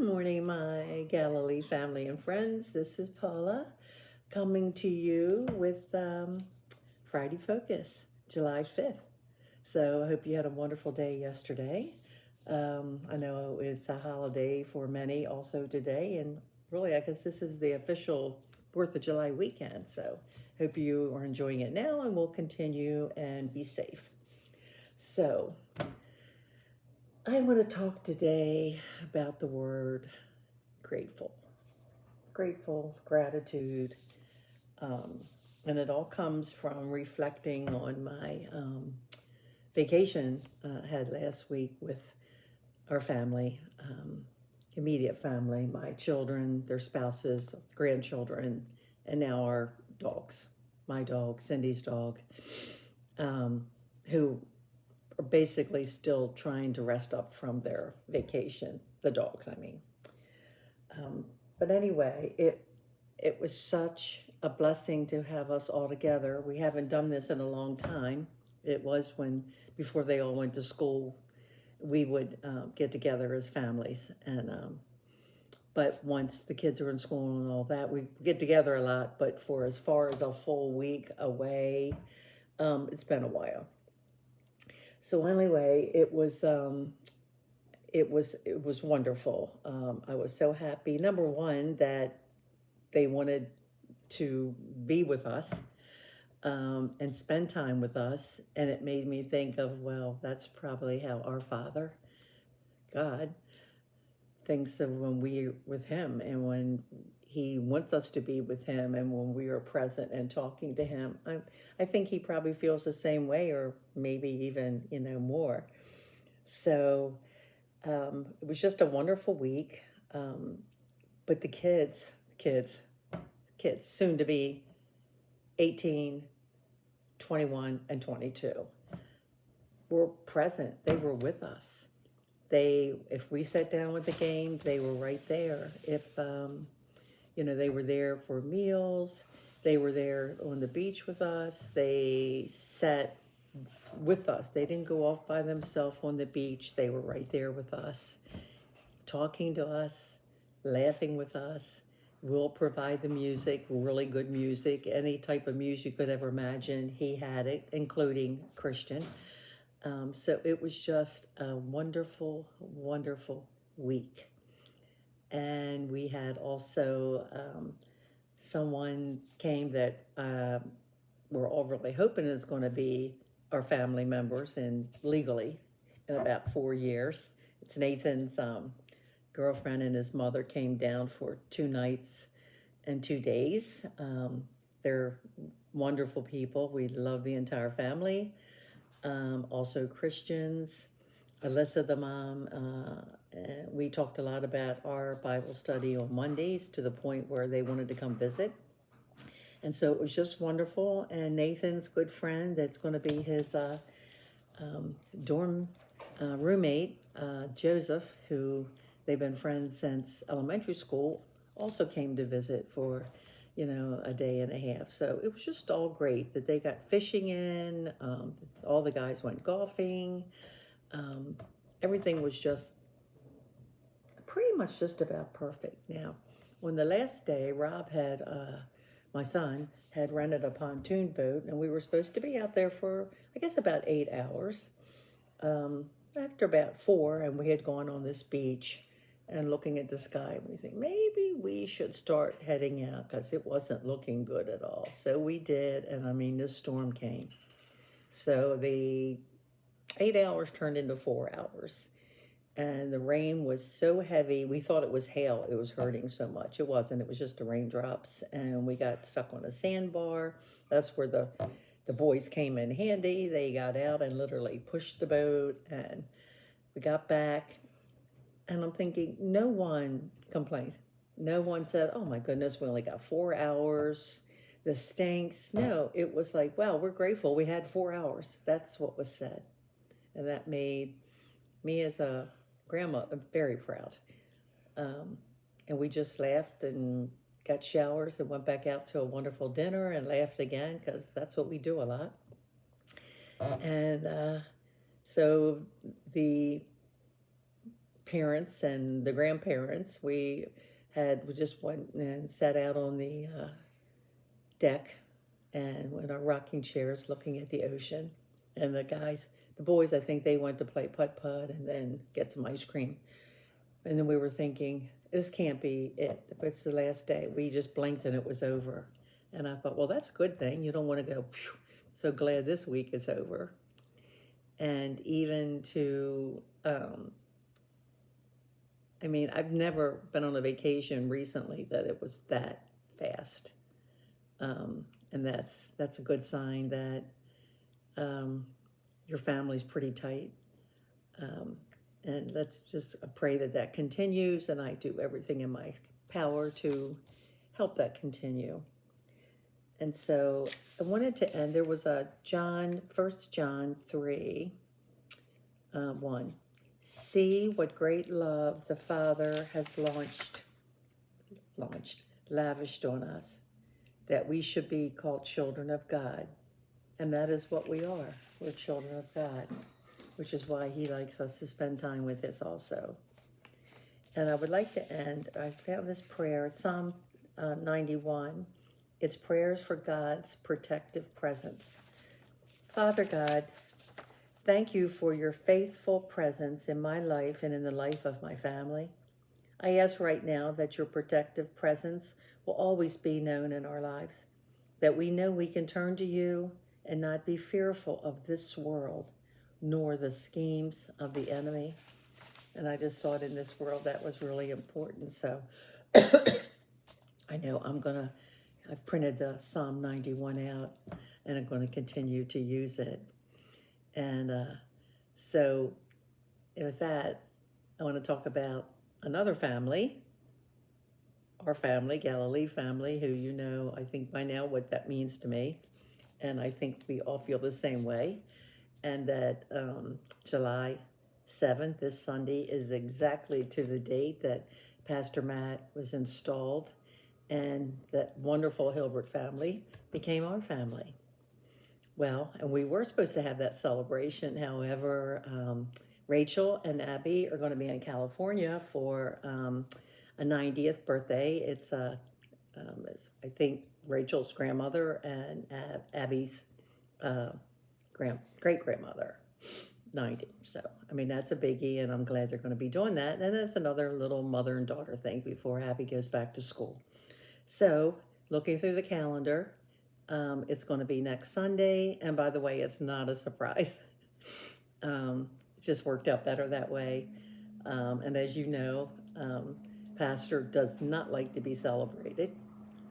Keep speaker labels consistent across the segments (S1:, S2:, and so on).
S1: morning, my Galilee family and friends. This is Paula coming to you with Friday Focus, July 5th. So I hope you had a wonderful day yesterday. I know it's a holiday for many also today, and really, I guess this is the official 4th of July weekend. So hope you are enjoying it now, and we'll continue and be safe. So I want to talk today about the word grateful. Grateful, gratitude. And it all comes from reflecting on my vacation I had last week with our family, immediate family, my children, their spouses, grandchildren, and now our dogs. My dog, Cindy's dog, who are basically still trying to rest up from their vacation. The dogs, I mean. But anyway, it was such a blessing to have us all together. We haven't done this in a long time. It was when, before they all went to school, we would get together as families. But once the kids are in school and all that, we get together a lot. But for as far as a full week away, it's been a while. So anyway, it was wonderful. I was so happy. Number one, that they wanted to be with us and spend time with us. And it made me think of, well, that's probably how our Father, God, thinks of when we're with Him and when He wants us to be with Him and when we are present and talking to Him. I think He probably feels the same way, or maybe even, more. So it was just a wonderful week. But the kids, soon to be 18, 21, and 22, were present. They were with us. If we sat down with the game, they were right there. If, they were there for meals, they were there on the beach with us. They sat with us. They didn't go off by themselves on the beach. They were right there with us, talking to us, laughing with us. We'll provide the music, really good music, any type of music you could ever imagine. He had it, including Christian. So it was just a wonderful, wonderful week. And we had also someone came that we're all really hoping is going to be our family members and legally in about 4 years. It's Nathan's girlfriend and his mother came down for 2 nights and 2 days. They're wonderful people. We love the entire family. Also Christians. Alyssa, the mom, we talked a lot about our Bible study on Mondays to the point where they wanted to come visit. And so it was just wonderful. And Nathan's good friend, that's going to be his dorm roommate, Joseph, who they've been friends since elementary school, also came to visit for, a day and a half. So it was just all great that they got fishing in. All the guys went golfing. Everything was just pretty much just about perfect. Now, on the last day, Rob had, my son, had rented a pontoon boat, and we were supposed to be out there for, I guess, about 8 hours. After about 4, and we had gone on this beach and looking at the sky, and we think maybe we should start heading out because it wasn't looking good at all. So we did, and this storm came. So the 8 hours turned into 4 hours. And the rain was so heavy, we thought it was hail. It was hurting so much. It wasn't. It was just the raindrops. And we got stuck on a sandbar. That's where the boys came in handy. They got out and literally pushed the boat. And we got back. And I'm thinking, no one complained. No one said, oh my goodness, we only got 4 hours. This stinks. No, it was like, wow, we're grateful we had 4 hours. That's what was said. And that made me as a grandma very proud. And we just laughed and got showers and went back out to a wonderful dinner and laughed again because that's what we do a lot. And so the parents and the grandparents, we just went and sat out on the deck and in our rocking chairs looking at the ocean. And the boys, I think they went to play putt-putt and then get some ice cream. And then we were thinking, this can't be it. If it's the last day, we just blinked and it was over. And I thought, well, that's a good thing. You don't want to go, phew, so glad this week is over. And even to, I've never been on a vacation recently that it was that fast. And that's a good sign that your family's pretty tight. And let's just pray that that continues, and I do everything in my power to help that continue. And so I wanted to end, there was a 1 John 3, 1. See what great love the Father has lavished on us, that we should be called children of God. And that is what we are. We're children of God, which is why he likes us to spend time with us also. And I would like to end, I found this prayer, it's Psalm 91. It's prayers for God's protective presence. Father God, thank you for your faithful presence in my life and in the life of my family. I ask right now that your protective presence will always be known in our lives, that we know we can turn to you and not be fearful of this world, nor the schemes of the enemy. And I just thought in this world that was really important. So I know I've printed the Psalm 91 out, and I'm going to continue to use it. And so with that, I want to talk about another family, our family, Galilee family, who you know, I think by now what that means to me. And I think we all feel the same way. And that July 7th, this Sunday, is exactly to the date that Pastor Matt was installed, and that wonderful Hilbert family became our family. Well, and we were supposed to have that celebration. However, Rachel and Abby are going to be in California for a 90th birthday. It's I think Rachel's grandmother and Abby's great-grandmother, 90. So, that's a biggie, and I'm glad they're going to be doing that. And that's another little mother and daughter thing before Abby goes back to school. So, looking through the calendar, it's going to be next Sunday. And by the way, it's not a surprise. It just worked out better that way. And as you know, Pastor does not like to be celebrated.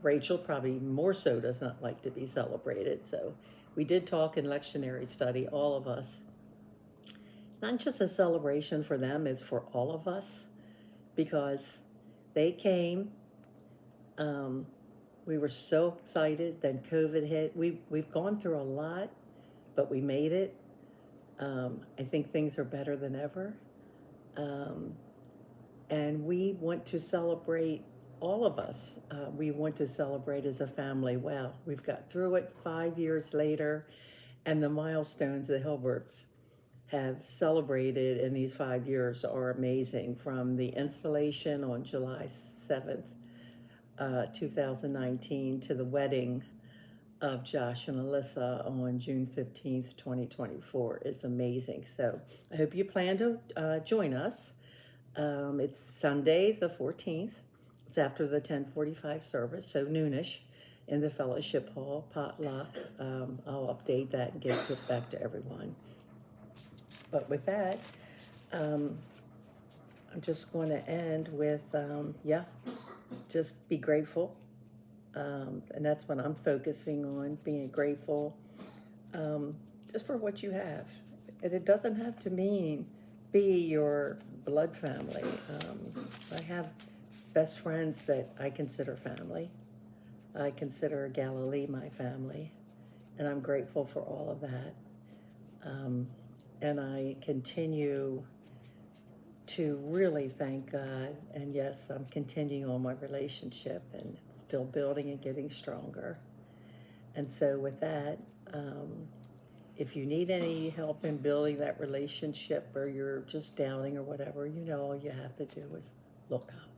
S1: Rachel probably more so does not like to be celebrated. So we did talk in lectionary study, all of us. It's not just a celebration for them, it's for all of us, because they came. We were so excited. Then COVID hit. We've gone through a lot, but we made it. I think things are better than ever. And we want to celebrate, all of us. We want to celebrate as a family. Wow, we've got through it 5 years later, and the milestones the Hilberts have celebrated in these 5 years are amazing. From the installation on July 7th, 2019, to the wedding of Josh and Alyssa on June 15th, 2024 is amazing. So I hope you plan to join us. It's Sunday the 14th. It's after the 10:45 service, so noonish, in the fellowship hall, potluck. I'll update that and give it back to everyone. But with that, I'm just going to end with, just be grateful. And that's what I'm focusing on, being grateful just for what you have. And it doesn't have to be your blood family. I have best friends that I consider family. I consider Galilee my family, and I'm grateful for all of that. And I continue to really thank God. And yes, I'm continuing on my relationship and still building and getting stronger. And so with that, if you need any help in building that relationship, or you're just doubting or whatever, all you have to do is look up.